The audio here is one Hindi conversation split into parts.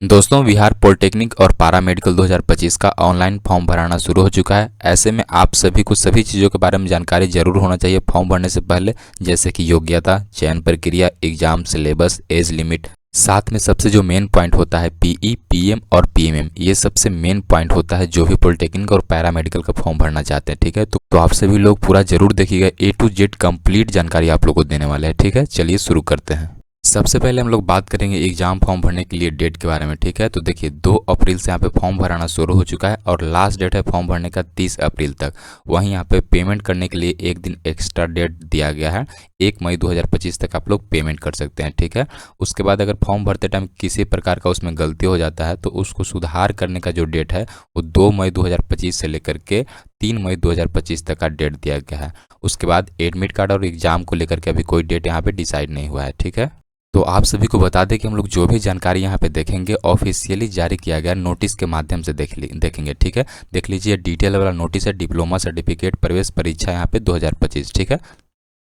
दोस्तों, बिहार पॉलिटेक्निक और पारा मेडिकल 2025 का ऑनलाइन फॉर्म भराना शुरू हो चुका है। ऐसे में आप सभी को सभी चीज़ों के बारे में जानकारी जरूर होना चाहिए फॉर्म भरने से पहले, जैसे कि योग्यता, चयन प्रक्रिया, एग्जाम सिलेबस, एज लिमिट। साथ में सबसे जो मेन पॉइंट होता है पीई, पीएम और पीएमएम, ये सबसे मेन पॉइंट होता है जो भी पॉलिटेक्निक और पैरा मेडिकल का फॉर्म भरना चाहते हैं। ठीक है, तो आप सभी लोग पूरा जरूर देखिएगा। ए टू जेड कंप्लीट जानकारी आप लोग को देने वाले हैं। ठीक है, चलिए शुरू करते हैं। सबसे पहले हम लोग बात करेंगे एग्जाम फॉर्म भरने के लिए डेट के बारे में। ठीक है, तो देखिए 2 अप्रैल से यहाँ पे फॉर्म भराना शुरू हो चुका है और लास्ट डेट है फॉर्म भरने का 30 अप्रैल तक। वहीं यहाँ पे पेमेंट करने के लिए एक दिन एक्स्ट्रा डेट दिया गया है, 1 मई 2025 तक आप लोग पेमेंट कर सकते हैं। ठीक है, उसके बाद अगर फॉर्म भरते टाइम किसी प्रकार का उसमें गलती हो जाता है तो उसको सुधार करने का जो डेट है वो 2 मई 2025 से लेकर के 3 मई 2025 तक का डेट दिया गया है। उसके बाद एडमिट कार्ड और एग्जाम को लेकर के अभी कोई डेट यहाँ पे डिसाइड नहीं हुआ है। ठीक है, तो आप सभी को बता दें कि हम लोग जो भी जानकारी यहाँ पे देखेंगे ऑफिशियली जारी किया गया नोटिस के माध्यम से देखेंगे। ठीक है, देख लीजिए डिटेल वाला नोटिस है, डिप्लोमा सर्टिफिकेट प्रवेश परीक्षा यहाँ पे 2025। ठीक है,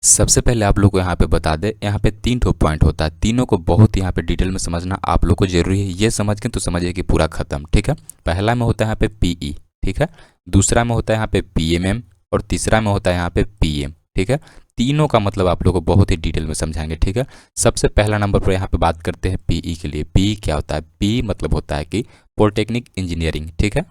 सबसे पहले आप लोग को यहाँ पे बता दें, यहाँ पे 3 ठो पॉइंट होता है, तीनों को बहुत यहाँ पे डिटेल में समझना आप लोग को जरूरी है। ये समझ के तो समझिए कि पूरा खत्म। ठीक है, पहला में होता है यहाँ पे पीई, ठीक है, दूसरा में होता है यहाँ पे पीएमएम और तीसरा में होता है यहाँ पे पीएम। ठीक है, तीनों का मतलब आप लोगों को बहुत ही डिटेल में समझाएंगे। ठीक है, सबसे पहला नंबर पर यहाँ पे बात करते हैं पीई के लिए। पीई क्या होता है? पीई मतलब होता है कि पॉलिटेक्निक इंजीनियरिंग। ठीक है,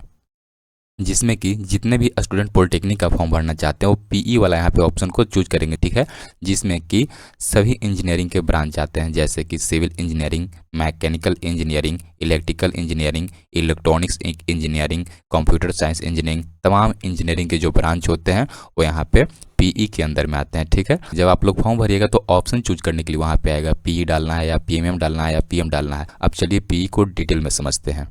जिसमें कि जितने भी स्टूडेंट पॉलिटेक्निक का फॉर्म भरना चाहते हैं वो पीई वाला यहाँ पे ऑप्शन को चूज करेंगे। ठीक है, जिसमें कि सभी इंजीनियरिंग के ब्रांच आते हैं, जैसे कि civil engineering, mechanical engineering, electrical engineering, electronics engineering, computer science engineering. तमाम इंजीनियरिंग के जो ब्रांच होते हैं वो यहाँ पे पीई के अंदर में आते हैं। ठीक है, जब आप लोग फॉर्म भरिएगा तो ऑप्शन चूज करने के लिए वहाँ पे आएगा पीई डालना है या पीएमएम डालना है या पीएम डालना है। अब चलिए पीई को डिटेल में समझते हैं।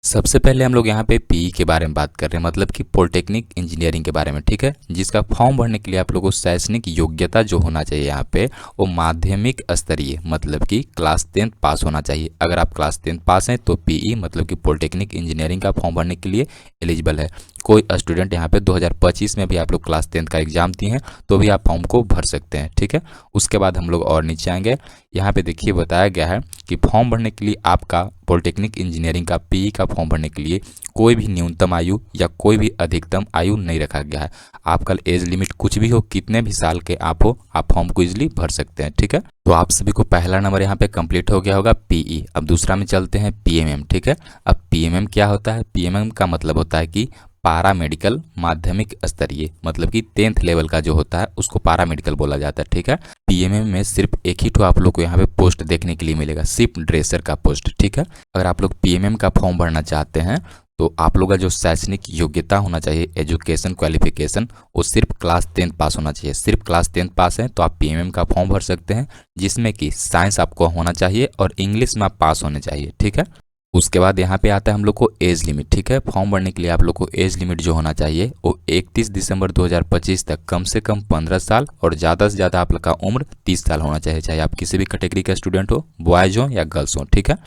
सबसे पहले हम लोग यहाँ पे पीई के बारे में बात कर रहे हैं, मतलब कि पॉलिटेक्निक इंजीनियरिंग के बारे में। ठीक है, जिसका फॉर्म भरने के लिए आप लोगों को शैक्षणिक योग्यता जो होना चाहिए यहाँ पे वो माध्यमिक स्तरीय, मतलब कि क्लास 10 पास होना चाहिए। अगर आप क्लास 10 पास हैं तो पीई मतलब कि पॉलिटेक्निक इंजीनियरिंग का फॉर्म भरने के लिए एलिजिबल है। कोई स्टूडेंट यहाँ पे 2025 में भी आप लोग क्लास 10 का एग्जाम दिए हैं तो भी आप फॉर्म को भर सकते हैं। ठीक है, उसके बाद हम लोग और नीचे आएंगे। यहाँ पे देखिए बताया गया है कि फॉर्म भरने के लिए आपका पॉलिटेक्निक इंजीनियरिंग का पीई का फॉर्म भरने के लिए कोई भी न्यूनतम आयु या कोई भी अधिकतम आयु नहीं रखा गया है। आपका एज लिमिट कुछ भी हो, कितने भी साल के आप हो, आप फॉर्म को इजीली भर सकते हैं। ठीक है, तो आप सभी को पहला नंबर यहाँ पे कंप्लीट हो गया होगा पीई। अब दूसरा में चलते हैं पीएमएम। ठीक है, अब पीएमएम क्या होता है? पीएमएम का मतलब होता है कि पारा मेडिकल माध्यमिक स्तरीय, मतलब कि 10th लेवल का जो होता है उसको पारा मेडिकल बोला जाता है। ठीक है, पीएमएम में सिर्फ एक ही तो आप लोग को यहाँ पे पोस्ट देखने के लिए मिलेगा, शिप ड्रेसर का पोस्ट। ठीक है, अगर आप लोग पीएमएम का फॉर्म भरना चाहते हैं तो आप लोग का जो शैक्षणिक योग्यता होना चाहिए, एजुकेशन क्वालिफिकेशन, वो सिर्फ क्लास 10 पास होना चाहिए। सिर्फ क्लास 10 पास है तो आप पीएमएम का फॉर्म भर सकते हैं, जिसमें कि साइंस आपको होना चाहिए और इंग्लिश में आप पास होने चाहिए। ठीक है, उसके बाद यहाँ पे आता है हम लोग को एज लिमिट। ठीक है, फॉर्म भरने के लिए आप लोग को एज लिमिट जो होना चाहिए वो 31 दिसंबर 2025 तक कम से कम 15 साल और ज़्यादा से ज़्यादा आप लोग का उम्र 30 साल होना चाहिए, चाहे आप किसी भी कैटेगरी का स्टूडेंट हो, बॉयज हो या गर्ल्स हो। ठीक है,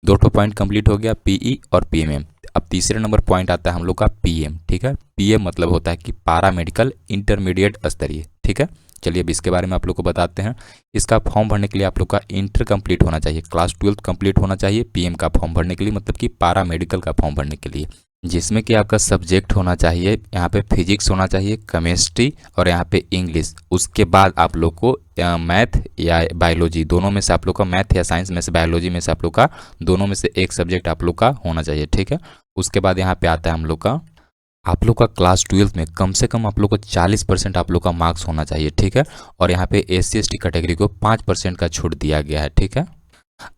2 पॉइंट कंप्लीट हो गया पीई और पीएमएम। अब तीसरे नंबर पॉइंट आता है हम लोग का पीएम। ठीक है, पीएम मतलब होता है कि पारा मेडिकल इंटरमीडिएट स्तरीय। ठीक है, चलिए अब इसके बारे में आप लोग को बताते हैं। इसका फॉर्म भरने के लिए आप लोग का इंटर कंप्लीट होना चाहिए, क्लास 12 कंप्लीट होना चाहिए पीएम का फॉर्म भरने के लिए, मतलब कि पारा मेडिकल का फॉर्म भरने के लिए, जिसमें कि आपका सब्जेक्ट होना चाहिए यहाँ पे फिजिक्स होना चाहिए, केमिस्ट्री और यहाँ पे इंग्लिश। उसके बाद आप लोग को मैथ या बायोलॉजी, दोनों में से आप लोग का, मैथ या साइंस में से, बायोलॉजी में से आप लोग का दोनों में से एक सब्जेक्ट आप लोग का होना चाहिए। ठीक है, उसके बाद यहाँ पे आता है हम लोग का, आप लोग का क्लास 12 में कम से कम आप लोग को 40% आप लोग का मार्क्स होना चाहिए। ठीक है, और यहाँ पे SC/ST कैटेगरी को 5% का छूट दिया गया है। ठीक है,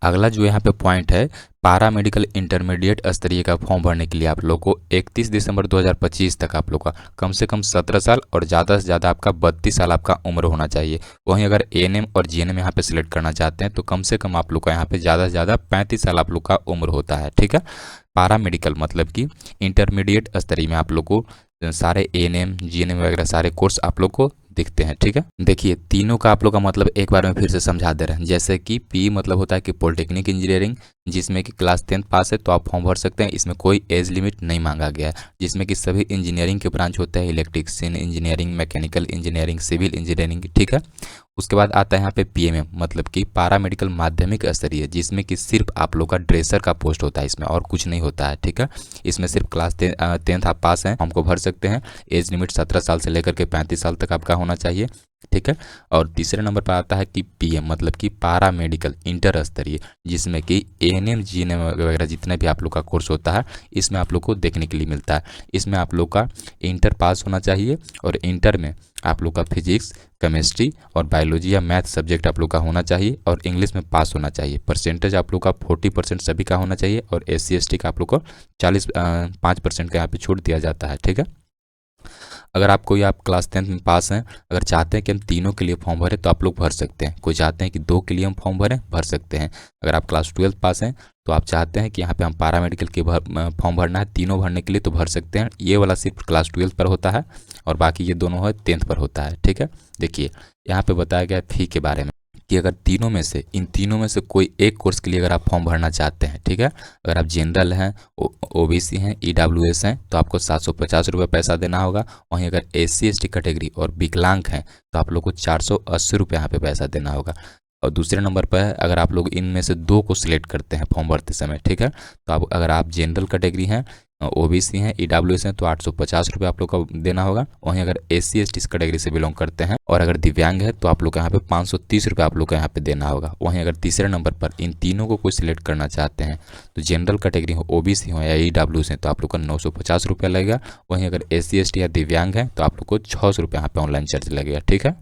अगला जो यहाँ पे पॉइंट है, पारा मेडिकल इंटरमीडिएट स्तरीय का फॉर्म भरने के लिए आप लोग को 31 दिसंबर 2025 तक आप लोग का कम से कम 17 साल और ज़्यादा से ज़्यादा आपका 32 साल आपका उम्र होना चाहिए। वहीं अगर एएनएम और जीएनएम यहाँ पे सिलेक्ट करना चाहते हैं तो कम से कम आप लोग का यहाँ पे ज़्यादा से ज़्यादा 35 साल आप लोग का उम्र होता है। ठीक है, पारा मेडिकल मतलब कि इंटरमीडिएट स्तरीय में आप लोग को सारे एएनएम जीएनएम वगैरह सारे कोर्स आप लोग को दिखते हैं। ठीक है, देखिए तीनों का आप लोग का मतलब एक बार में फिर से समझा दे रहे हैं। जैसे कि पी मतलब होता है कि पॉलिटेक्निक इंजीनियरिंग, जिसमें कि क्लास 10th पास है तो आप फॉर्म भर सकते हैं। इसमें कोई एज लिमिट नहीं मांगा गया है। जिसमें कि सभी इंजीनियरिंग के ब्रांच होते हैं, electrician engineering, mechanical engineering, civil engineering, ठीक है। उसके बाद आता है यहाँ पे पीएमएम मतलब कि पारा मेडिकल माध्यमिक स्तरीय, जिसमें कि सिर्फ आप लोग का ड्रेसर का पोस्ट होता है, इसमें और कुछ नहीं होता है, ठीक है। इसमें सिर्फ क्लास 10th आप पास हैं, फॉर्म को भर सकते हैं। एज लिमिट 17 साल से लेकर के 35 साल तक आपका होना चाहिए, ठीक है। और तीसरे नंबर पर आता है कि पीएम मतलब कि पारा मेडिकल इंटर स्तरीय, जिसमें कि एएनएम जीएनएम वगैरह जितने भी आप लोग का कोर्स होता है इसमें आप लोग को देखने के लिए मिलता है। इसमें आप लोग का इंटर पास होना चाहिए और इंटर में आप लोग का फिजिक्स, केमिस्ट्री और बायोलॉजी या मैथ सब्जेक्ट आप लोग का होना चाहिए और इंग्लिश में पास होना चाहिए। परसेंटेज आप लोग का 40% सभी का होना चाहिए और SC/ST का आप लोग को 5% का यहाँ पे छूट दिया जाता है, ठीक है। अगर आप क्लास 10th में पास हैं, अगर चाहते हैं कि हम तीनों के लिए फॉर्म भरें तो आप लोग भर सकते हैं। कोई चाहते हैं कि 2 के लिए हम फॉर्म भर सकते हैं। अगर आप क्लास 12th पास हैं तो आप चाहते हैं कि यहाँ पे हम पैरामेडिकल के फॉर्म भरना है तीनों भरने के लिए तो भर सकते हैं। ये वाला सिर्फ क्लास 12th पर होता है और बाकी ये दोनों है 10th पर होता है, ठीक है। देखिए यहाँ पे बताया गया फी के बारे में कि अगर इन तीनों में से कोई एक कोर्स के लिए अगर आप फॉर्म भरना चाहते हैं, ठीक है। अगर आप जनरल हैं, OBC हैं, EWS हैं तो आपको 750 रुपये पैसा देना होगा। वहीं अगर SC/ST कैटेगरी और विकलांग हैं तो आप लोग को 480 रुपये यहाँ पे पैसा देना होगा। और दूसरे नंबर पर है अगर आप लोग इनमें से 2 को सिलेक्ट करते हैं फॉर्म भरते समय, ठीक है। तो अगर आप जनरल कैटेगरी हैं, OBC हैं, EWS हैं तो 850 रुपये आप लोग का देना होगा। वहीं अगर SC/ST कैटेगरी से बिलोंग करते हैं और अगर दिव्यांग है तो आप लोग का यहाँ पे 530 रुपये आप लोग का यहाँ पे देना होगा। वहीं अगर तीसरे नंबर पर इन तीनों को कोई सिलेक्ट करना चाहते हैं तो जनरल कैटेगरी हो, OBC हो या EWS हैं तो आप लोग का 950 रुपये लगेगा। वहीं अगर SC/ST या दिव्यांग है तो आप लोग को 600 रुपये यहाँ पे ऑनलाइन चार्ज लगेगा, ठीक है।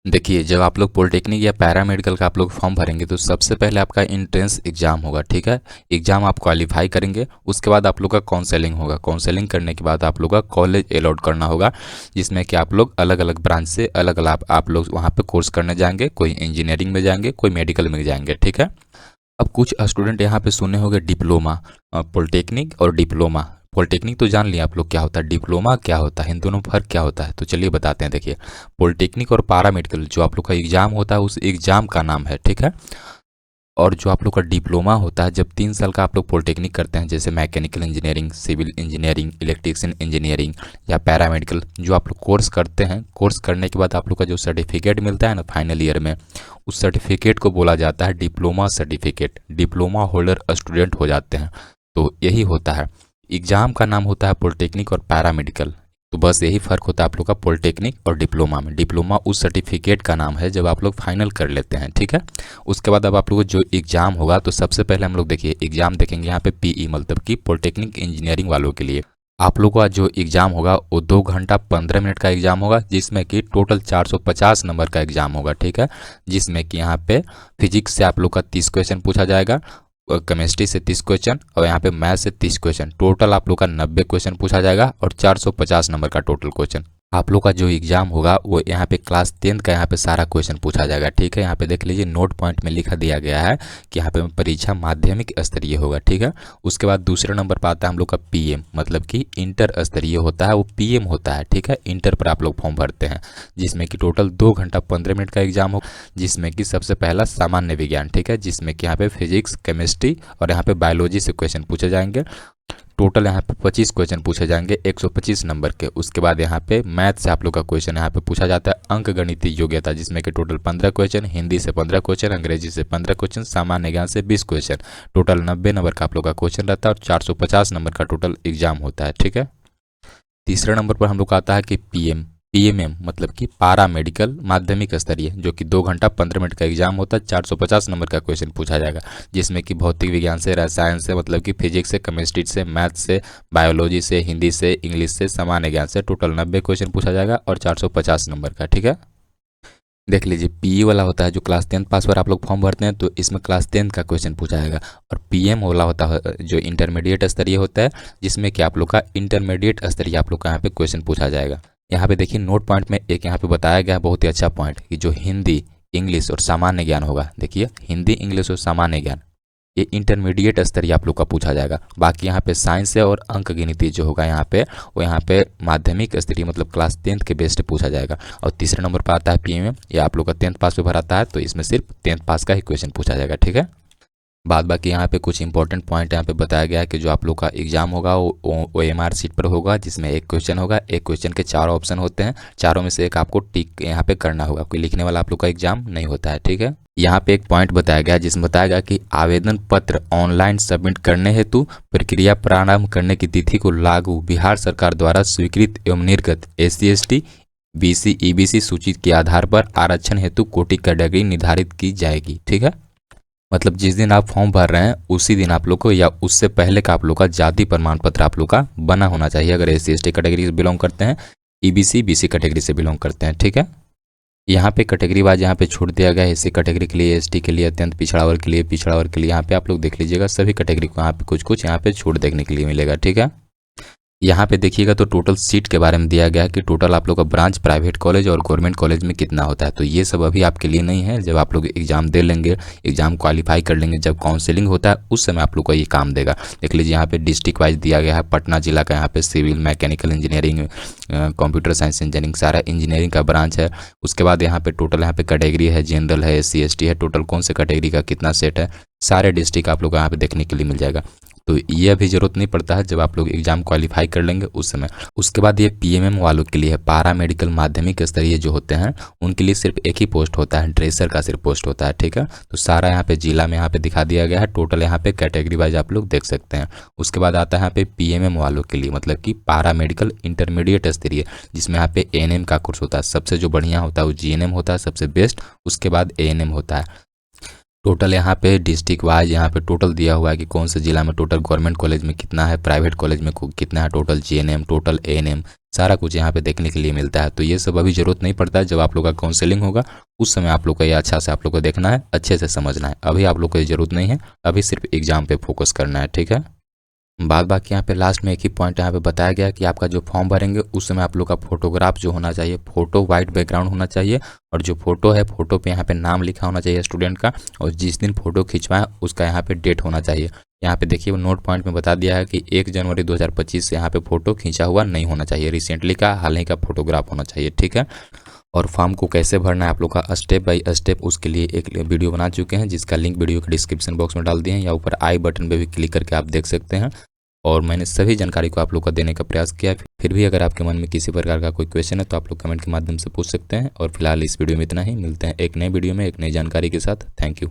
देखिए जब आप लोग पॉलिटेक्निक या पैरामेडिकल का आप लोग फॉर्म भरेंगे तो सबसे पहले आपका एंट्रेंस एग्जाम होगा, ठीक है। एग्जाम आप क्वालिफाई करेंगे, उसके बाद आप लोग का काउंसलिंग होगा। काउंसलिंग करने के बाद आप लोग का कॉलेज अलॉट करना होगा, जिसमें कि आप लोग अलग अलग ब्रांच से अलग अलग आप लोग वहाँ पे कोर्स करने जाएंगे। कोई इंजीनियरिंग में जाएंगे, कोई मेडिकल में जाएंगे, ठीक है। अब कुछ स्टूडेंट यहाँ पे सुने होंगे डिप्लोमा, पॉलिटेक्निक और डिप्लोमा। पॉलिटेक्निक तो जान लिया आप लोग क्या होता है, डिप्लोमा क्या होता है, इन दोनों में फर्क क्या होता है तो चलिए बताते हैं। देखिए पॉलिटेक्निक और पैरामेडिकल जो आप लोग का एग्जाम होता है उस एग्जाम का नाम है, ठीक है। और जो आप लोग का डिप्लोमा होता है, जब 3 साल का आप लोग पॉलिटेक्निक करते हैं, जैसे mechanical engineering, civil engineering, electrician engineering या पैरामेडिकल, जो आप लोग कोर्स करते हैं, कोर्स करने के बाद आप लोग का जो सर्टिफिकेट मिलता है ना फाइनल ईयर में, उस सर्टिफिकेट को बोला जाता है diploma certificate. Diploma holder student हो जाते हैं, तो यही होता है। एग्जाम का नाम होता है पॉलिटेक्निक और पैरामेडिकल, तो बस यही फ़र्क होता है आप लोग का पॉलिटेक्निक और डिप्लोमा में। डिप्लोमा उस सर्टिफिकेट का नाम है जब आप लोग फाइनल कर लेते हैं, ठीक है। उसके बाद अब आप लोग को जो एग्ज़ाम होगा तो सबसे पहले हम लोग देखिए एग्ज़ाम देखेंगे यहाँ पे PE मतलब कि पॉलिटेक्निक इंजीनियरिंग वालों के लिए। आप लोग का जो एग्ज़ाम होगा वो 2 घंटा 15 मिनट का एग्ज़ाम होगा, जिसमें कि टोटल 450 नंबर का एग्ज़ाम होगा, ठीक है। जिसमें कि यहाँ पे फिजिक्स से आप लोग का 30 क्वेश्चन पूछा जाएगा, केमिस्ट्री से 30 क्वेश्चन और यहाँ पे मैथ से 30 क्वेश्चन, टोटल आप लोग का 90 क्वेश्चन पूछा जाएगा और 450 नंबर का टोटल क्वेश्चन। आप लोग का जो एग्जाम होगा वो यहाँ पे क्लास 10th का यहाँ पे सारा क्वेश्चन पूछा जाएगा, ठीक है। यहाँ पे देख लीजिए नोट पॉइंट में लिखा दिया गया है कि यहाँ पे परीक्षा माध्यमिक स्तरीय होगा, ठीक है। उसके बाद दूसरे नंबर पर आता है हम लोग का PM मतलब कि इंटर स्तरीय होता है, वो PM होता है, ठीक है। इंटर पर आप लोग फॉर्म भरते हैं, जिसमें कि टोटल 2 घंटा 15 मिनट का एग्जाम हो, जिसमें कि सबसे पहला सामान्य विज्ञान, ठीक है, जिसमें कि यहाँ पे फिजिक्स, केमिस्ट्री और यहाँ पे बायोलॉजी से क्वेश्चन पूछे जाएंगे। टोटल यहाँ पे 25 क्वेश्चन पूछे जाएंगे 125 नंबर के। उसके बाद यहाँ पे मैथ से आप लोग का क्वेश्चन यहाँ पे पूछा जाता है, अंक गणितीय योग्यता, जिसमें कि टोटल 15 क्वेश्चन, हिंदी से 15 क्वेश्चन, अंग्रेजी से 15 क्वेश्चन, सामान्य ज्ञान से 20 क्वेश्चन, टोटल 90 नंबर का आप लोग का क्वेश्चन रहता है और 450 नंबर का टोटल एग्जाम होता है, ठीक है। तीसरे नंबर पर हम लोग का आता है कि PMM मतलब कि पारा मेडिकल माध्यमिक स्तरीय, जो कि 2 घंटा 15 मिनट का एग्जाम होता है, 450 नंबर का क्वेश्चन पूछा जाएगा, जिसमें कि भौतिक विज्ञान से, रसायन से मतलब कि फिजिक्स से, केमिस्ट्री से, मैथ से, बायोलॉजी से, हिंदी से, इंग्लिश से, सामान्य ज्ञान से टोटल 90 क्वेश्चन पूछा जाएगा और 450 नंबर का, ठीक है। देख लीजिए PE वाला होता है जो क्लास 10th पास पर आप लोग फॉर्म भरते हैं, तो इसमें क्लास 10th का क्वेश्चन पूछा जाएगा। और PM वाला होता है जो इंटरमीडिएट स्तरीय होता है, जिसमें कि आप लोग का इंटरमीडिएट स्तरीय आप लोग का यहाँ पे क्वेश्चन पूछा जाएगा। यहाँ पे देखिए नोट पॉइंट में एक यहाँ पे बताया गया है बहुत ही अच्छा पॉइंट कि जो हिंदी, इंग्लिश और सामान्य ज्ञान होगा, देखिए हिंदी, इंग्लिश और सामान्य ज्ञान ये इंटरमीडिएट स्तरीय आप लोग का पूछा जाएगा। बाकी यहाँ पे साइंस है और अंक गिनती जो होगा यहाँ पे वो यहाँ पे माध्यमिक स्तरीय मतलब क्लास 10th के बेस पे पूछा जाएगा। और तीसरे नंबर पर आता है PMM, ये आप लोग का 10th पास पे भराता है, तो इसमें सिर्फ 10th पास का ही क्वेश्चन पूछा जाएगा, ठीक है। बाद बाकी यहाँ पे कुछ इंपॉर्टेंट पॉइंट यहाँ पे बताया गया है कि जो आप लोग का एग्जाम होगा वो OMR शीट पर होगा, जिसमें एक क्वेश्चन होगा, एक क्वेश्चन के 4 ऑप्शन होते हैं, चारों में से एक आपको टिक यहाँ पे करना होगा, कोई लिखने वाला आप लोग का एग्जाम नहीं होता है, ठीक है। यहाँ पे एक पॉइंट बताया गया है जिसमें बताया गया कि आवेदन पत्र ऑनलाइन सबमिट करने हेतु प्रक्रिया प्रारंभ करने की तिथि को लागू बिहार सरकार द्वारा स्वीकृत एवं निर्गत SC ST BC EBC सूची के आधार पर आरक्षण हेतु कोटि कैटेगरी निर्धारित की जाएगी, ठीक है। मतलब जिस दिन आप फॉर्म भर रहे हैं उसी दिन आप लोग को या उससे पहले का आप लोग का जाति प्रमाण पत्र आप लोग का बना होना चाहिए, अगर SC ST कैटेगरी से बिलोंग करते हैं, EBC BC कैटेगरी से बिलोंग करते हैं, ठीक है। यहाँ पे कैटेगरी वाइज यहाँ पे छूट दिया गया है, SC कैटेगरी के लिए, ST के लिए, अत्यंत पिछड़ा वर्ग के लिए, पिछड़ा वर्ग के लिए, यहाँ पे आप लोग देख लीजिएगा सभी कैटेगरी को यहाँ पे कुछ कुछ यहाँ पे छूट देखने के लिए मिलेगा, ठीक है। यहाँ पे देखिएगा तो टोटल सीट के बारे में दिया गया है कि टोटल आप लोग का ब्रांच प्राइवेट कॉलेज और गवर्नमेंट कॉलेज में कितना होता है, तो ये सब अभी आपके लिए नहीं है। जब आप लोग एग्जाम दे लेंगे, एग्जाम क्वालिफाई कर लेंगे, जब काउंसलिंग होता है उस समय आप लोग को ये काम देगा। देख लीजिए यहाँ पे डिस्ट्रिक्ट वाइज दिया गया है, पटना जिला का यहाँ पे civil, mechanical engineering, computer science engineering, सारा इंजीनियरिंग का ब्रांच है। उसके बाद यहाँ पे टोटल यहाँ पे कैटेगरी है, जनरल है, SC ST है, टोटल कौन से कैटेगरी का कितना सेट है, सारे डिस्ट्रिक्ट आप लोग को यहाँ पे देखने के लिए मिल जाएगा। तो ये अभी जरूरत नहीं पड़ता है, जब आप लोग एग्जाम क्वालिफाई कर लेंगे उस समय। उसके बाद ये PMM वालों के लिए है, पारा मेडिकल माध्यमिक स्तरीय जो होते हैं उनके लिए सिर्फ एक ही पोस्ट होता है, ड्रेसर का सिर्फ पोस्ट होता है, ठीक है। तो सारा यहाँ पे जिला में यहाँ पे दिखा दिया गया है, टोटल यहाँ पे कैटेगरी वाइज आप लोग देख सकते हैं। उसके बाद आता है यहाँ पे PMM वालों के लिए, मतलब कि पारा मेडिकल इंटरमीडिएट स्तरीय, जिसमें यहाँ पे ANM का कोर्स होता है, सबसे जो बढ़िया होता है वो GNM होता है सबसे बेस्ट, उसके बाद ANM होता है। टोटल यहाँ पे डिस्ट्रिक्ट वाइज यहाँ पे टोटल दिया हुआ है कि कौन से जिला में टोटल गवर्नमेंट कॉलेज में कितना है, प्राइवेट कॉलेज में कितना है, टोटल GNM, टोटल ANM, सारा कुछ यहाँ पे देखने के लिए मिलता है। तो ये सब अभी जरूरत नहीं पड़ता है, जब आप लोग का काउंसलिंग होगा उस समय आप लोग को ये अच्छा से आप लोग को देखना है, अच्छे से समझना है। अभी आप लोग को ये जरूरत नहीं है, अभी सिर्फ एग्जाम पे फोकस करना है, ठीक है। बाद बाकी यहाँ पे लास्ट में एक ही पॉइंट यहाँ पे बताया गया कि आपका जो फॉर्म भरेंगे उस समय आप लोग का फोटोग्राफ जो होना चाहिए, फोटो वाइट बैकग्राउंड होना चाहिए, और जो फोटो है फोटो पे यहाँ पे नाम लिखा होना चाहिए स्टूडेंट का, और जिस दिन फोटो खिंचवाएं उसका यहाँ पे डेट होना चाहिए। यहाँ पे देखिए नोट पॉइंट में बता दिया है कि 1 जनवरी 2025 से यहाँ पे फोटो खींचा हुआ नहीं होना चाहिए, रिसेंटली का हाल ही का फोटोग्राफ होना चाहिए, ठीक है। और फॉर्म को कैसे भरना है आप लोग का स्टेप बाय स्टेप, उसके लिए एक वीडियो बना चुके हैं, जिसका लिंक वीडियो के डिस्क्रिप्शन बॉक्स में डाल दिए हैं, या ऊपर आई बटन पे भी क्लिक करके आप देख सकते हैं। और मैंने सभी जानकारी को आप लोग को देने का प्रयास किया। फिर भी अगर आपके मन में किसी प्रकार का कोई क्वेश्चन है तो आप लोग कमेंट के माध्यम से पूछ सकते हैं। और फिलहाल इस वीडियो में इतना ही, मिलते हैं एक नए वीडियो में एक नई जानकारी के साथ। Thank you.